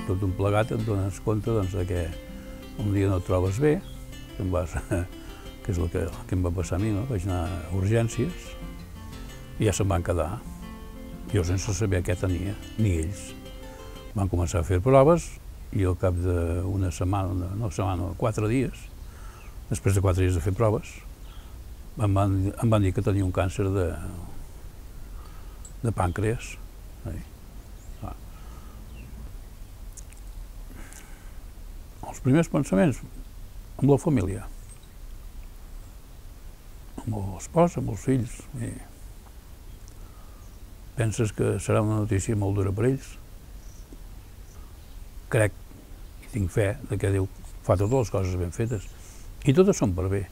tot un plegat et dones compte que un dia no et trobes bé, que és el que em va passar a mi, no? Vaig anar a urgències i ja se'n van quedar. Jo sense saber què tenia, ni ells. Van començar a fer proves i al cap d'una setmana, no setmana, 4 dies, després de 4 dies de fer proves, em van dir que tenia un càncer de pàncreas. Els primers pensaments, amb la família, amb l'espòs, amb els fills. Penses que serà una notícia molt dura per ells? Crec i tinc fe que Déu fa totes les coses ben fetes i totes són per bé,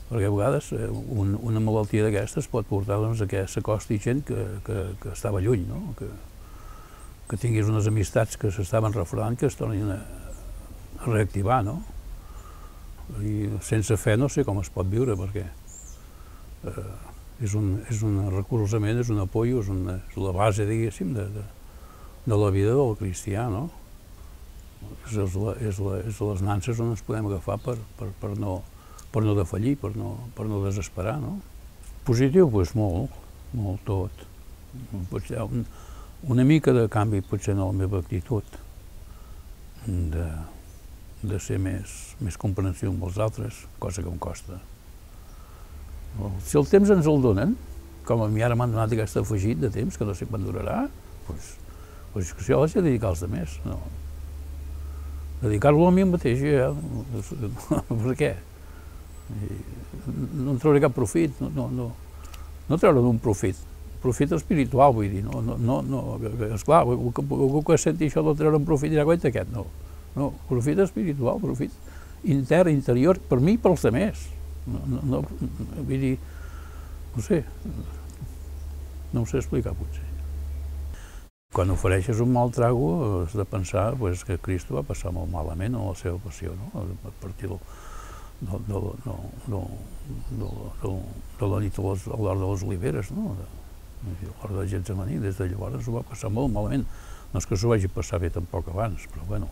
perquè a vegades una malaltia d'aquestes pot portar a que s'acosti gent que estava lluny, que tinguis unes amistats que s'estaven refredant que es tornin a reactivar, no? I sense fe no sé com es pot viure, perquè és un recolzament, és un apoyo, és la base, diguéssim, de la vida del cristià, no? És les nanses on ens podem agafar per no defallir, per no desesperar, no? Positiu, doncs molt tot. Potser una mica de canvi potser en la meva actitud, de ser més comprensiu amb els altres, cosa que em costa. Si el temps ens el donen, com a mi ara m'han donat aquest afegit de temps, que no sé quan durarà, doncs que jo l'haig de dedicar als altres, no. Dedicar-lo a mi mateix, per què? No en trauré cap profit, no treure d'un profit espiritual, vull dir, esclar, algú que senti això de treure un profit dirà, guaita aquest, no, profit espiritual, profit intern, interior, per mi i pels altres. Vull dir, no sé, no ho sé explicar potser. Quan ofereixes un mal trago has de pensar que Cristo va passar molt malament en la seva passió, a partir de la nit a l'hora de les oliveres, a l'hora de Getsemaní, des de llavors ho va passar molt malament. No és que s'ho vagi passar bé tampoc abans, però bueno,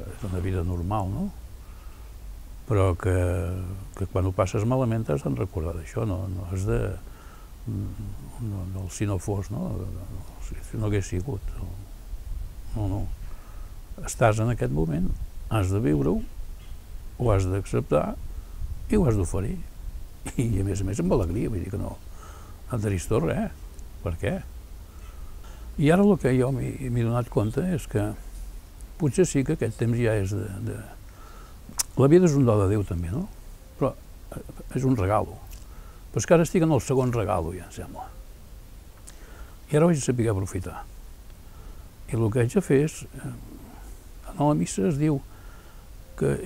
és una vida normal, no? Però que quan ho passes malament has de recordar d'això, no has de... si no fos, si no hagués sigut. No. Estàs en aquest moment, has de viure-ho, ho has d'acceptar i ho has d'oferir. I a més amb alegria, vull dir que no tristor res. Per què? I ara el que jo m'he donat compte és que potser sí que aquest temps ja és de... La vida és un do de Déu també, no? Però és un regalo. Però és que ara estic en el segon regalo, ja em sembla. I ara ho haig de saber aprofitar. I el que haig de fer és... A la missa es diu que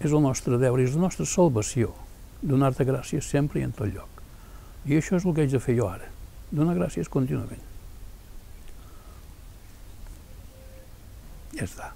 és el nostre deure, és la nostra salvació, donar-te gràcies sempre i en tot lloc. I això és el que haig de fer jo ara, donar gràcies contínuament. Ja està.